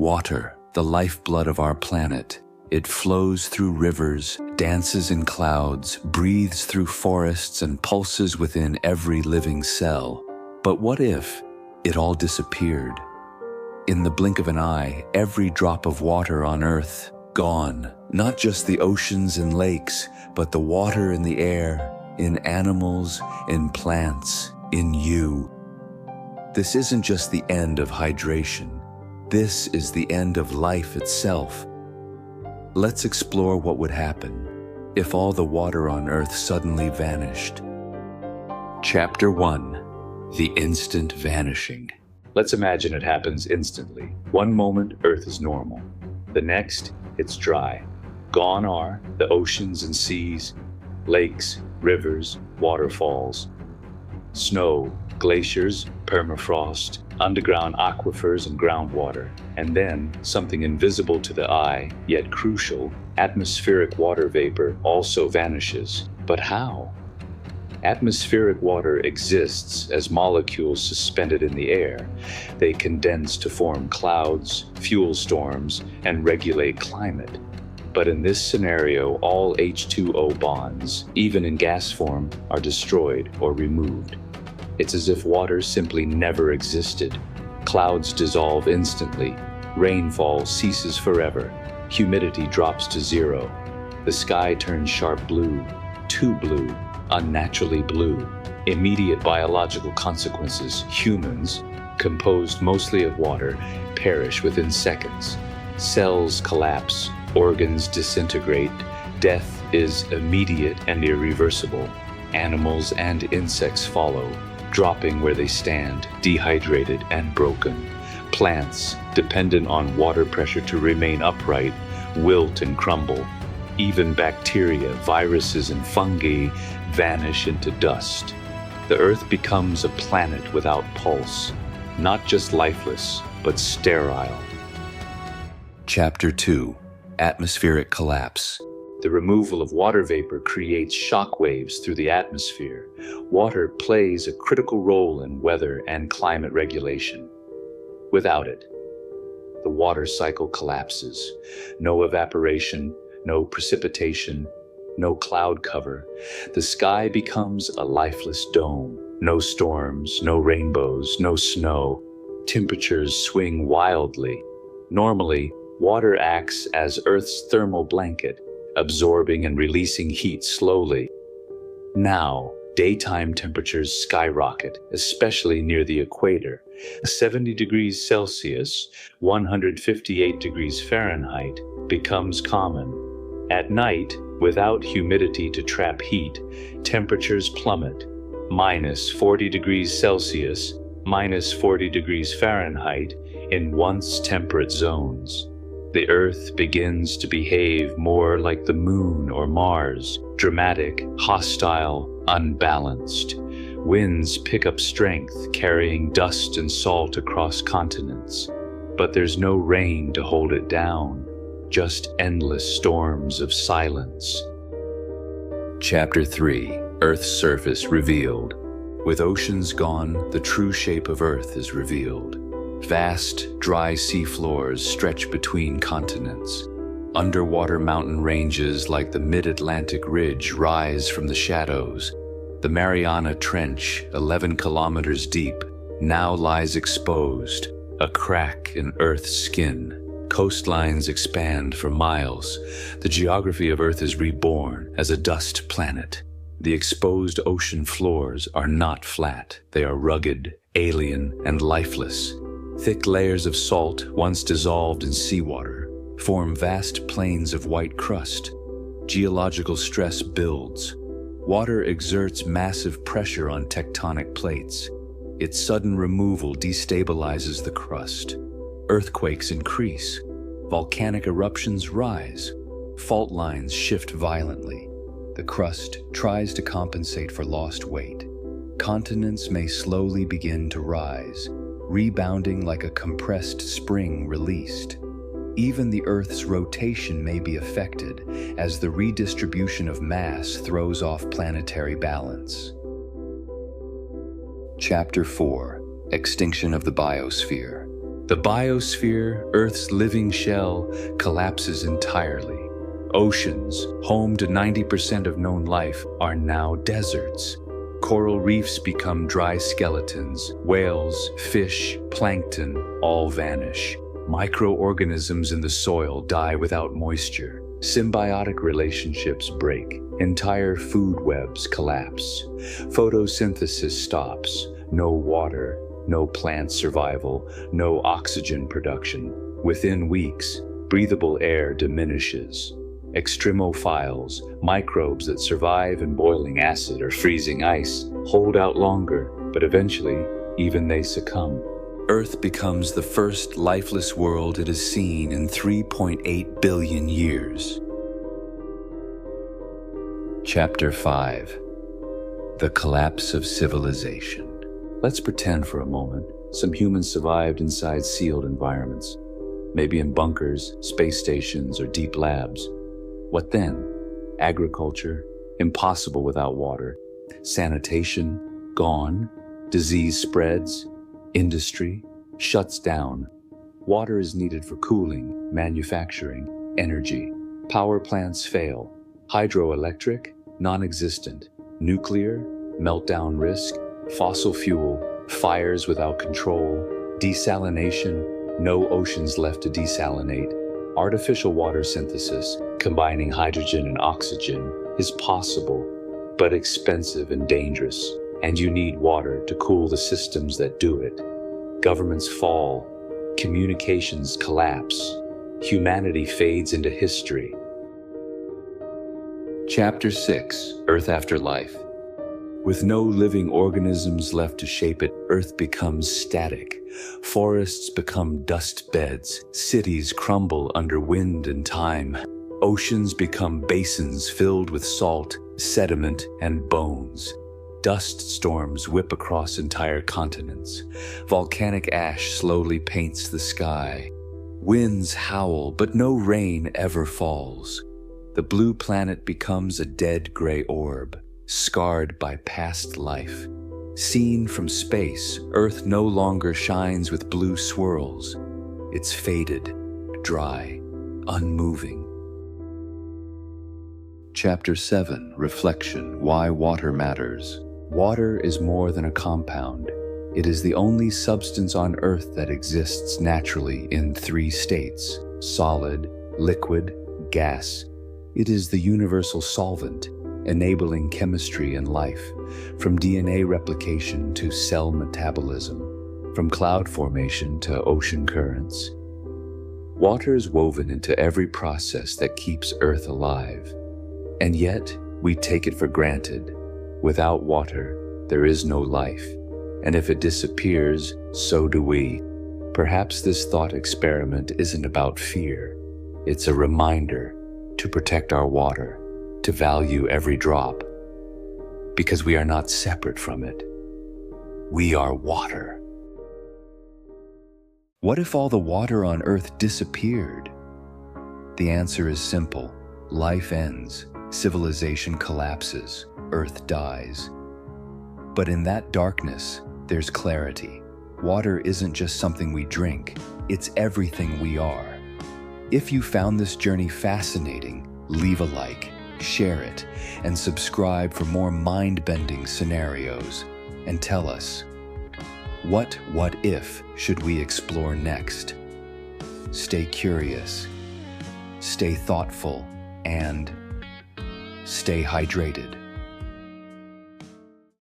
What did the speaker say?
Water, the lifeblood of our planet. It flows through rivers, dances in clouds, breathes through forests, and pulses within every living cell. But what if it all disappeared? In the blink of an eye, every drop of water on Earth gone. Not just the oceans and lakes, but the water in the air, in animals, in plants, in you. This isn't just the end of hydration. This is the end of life itself. Let's explore what would happen if all the water on Earth suddenly vanished. Chapter 1. The Instant Vanishing. Let's imagine it happens instantly. One moment, Earth is normal. The next, it's dry. Gone are the oceans and seas, lakes, rivers, waterfalls, snow, glaciers, permafrost, underground aquifers and groundwater, and then something invisible to the eye, yet crucial, atmospheric water vapor also vanishes. But how? Atmospheric water exists as molecules suspended in the air. They condense to form clouds, fuel storms, and regulate climate. But in this scenario, all H2O bonds, even in gas form, are destroyed or removed. It's as if water simply never existed. Clouds dissolve instantly. Rainfall ceases forever. Humidity drops to zero. The sky turns sharp blue, too blue, unnaturally blue. Immediate biological consequences. Humans, composed mostly of water, perish within seconds. Cells collapse, organs disintegrate. Death is immediate and irreversible. Animals and insects follow, dropping where they stand, dehydrated and broken. Plants, dependent on water pressure to remain upright, wilt and crumble. Even bacteria, viruses, and fungi vanish into dust. The Earth becomes a planet without pulse, not just lifeless, but sterile. Chapter 2. Atmospheric Collapse. The removal of water vapor creates shock waves through the atmosphere. Water plays a critical role in weather and climate regulation. Without it, the water cycle collapses. No evaporation, no precipitation, no cloud cover. The sky becomes a lifeless dome. No storms, no rainbows, no snow. Temperatures swing wildly. Normally, water acts as Earth's thermal blanket, absorbing and releasing heat slowly. Now, daytime temperatures skyrocket, especially near the equator. 70 degrees Celsius, 158 degrees Fahrenheit, becomes common. At night, without humidity to trap heat, temperatures plummet. Minus 40 degrees Celsius, minus 40 degrees Fahrenheit in once temperate zones. The Earth begins to behave more like the Moon or Mars, dramatic, hostile, unbalanced. Winds pick up strength, carrying dust and salt across continents. But there's no rain to hold it down, just endless storms of silence. Chapter 3. Earth's Surface Revealed. With oceans gone, the true shape of Earth is revealed. Vast, dry seafloors stretch between continents. Underwater mountain ranges like the Mid-Atlantic Ridge rise from the shadows. The Mariana Trench, 11 kilometers deep, now lies exposed, a crack in Earth's skin. Coastlines expand for miles. The geography of Earth is reborn as a dust planet. The exposed ocean floors are not flat. They are rugged, alien, and lifeless. Thick layers of salt, once dissolved in seawater, form vast plains of white crust. Geological stress builds. Water exerts massive pressure on tectonic plates. Its sudden removal destabilizes the crust. Earthquakes increase. Volcanic eruptions rise. Fault lines shift violently. The crust tries to compensate for lost weight. Continents may slowly begin to rise, rebounding like a compressed spring released. Even the Earth's rotation may be affected as the redistribution of mass throws off planetary balance. Chapter 4. Extinction of the Biosphere. The biosphere, Earth's living shell, collapses entirely. Oceans, home to 90% of known life, are now deserts. Coral reefs become dry skeletons. Whales, fish, plankton all vanish. Microorganisms in the soil die without moisture. Symbiotic relationships break. Entire food webs collapse. Photosynthesis stops. No water, no plant survival, no oxygen production. Within weeks, breathable air diminishes. Extremophiles, microbes that survive in boiling acid or freezing ice, hold out longer, but eventually, even they succumb. Earth becomes the first lifeless world it has seen in 3.8 billion years. Chapter 5. The Collapse of Civilization. Let's pretend for a moment some humans survived inside sealed environments, maybe in bunkers, space stations, or deep labs. What then? Agriculture, impossible without water. Sanitation, gone. Disease spreads. Industry, shuts down. Water is needed for cooling, manufacturing, energy. Power plants fail. Hydroelectric, non-existent. Nuclear, meltdown risk. Fossil fuel, fires without control. Desalination, no oceans left to desalinate. Artificial water synthesis, combining hydrogen and oxygen, is possible, but expensive and dangerous, and you need water to cool the systems that do it. Governments fall, communications collapse, humanity fades into history. Chapter 6, Earth After Life. With no living organisms left to shape it, Earth becomes static. Forests become dust beds. Cities crumble under wind and time. Oceans become basins filled with salt, sediment, and bones. Dust storms whip across entire continents. Volcanic ash slowly paints the sky. Winds howl, but no rain ever falls. The blue planet becomes a dead gray orb, scarred by past life. Seen from space, Earth no longer shines with blue swirls. It's faded, dry, unmoving. Chapter 7, Reflection, Why Water Matters. Water is more than a compound. It is the only substance on Earth that exists naturally in 3 states: solid, liquid, gas. It is the universal solvent, enabling chemistry and life, from DNA replication to cell metabolism, from cloud formation to ocean currents. Water is woven into every process that keeps Earth alive, and yet we take it for granted. Without water, there is no life, and if it disappears, so do we. Perhaps this thought experiment isn't about fear. It's a reminder to protect our water, to value every drop, because we are not separate from it. We are water. What if all the water on Earth disappeared? The answer is simple. Life ends, civilization collapses, Earth dies. But in that darkness, there's clarity. Water isn't just something we drink, it's everything we are. If you found this journey fascinating, leave a like, share it, and subscribe for more mind-bending scenarios. And tell us, what if should we explore next? Stay curious, stay thoughtful, and stay hydrated.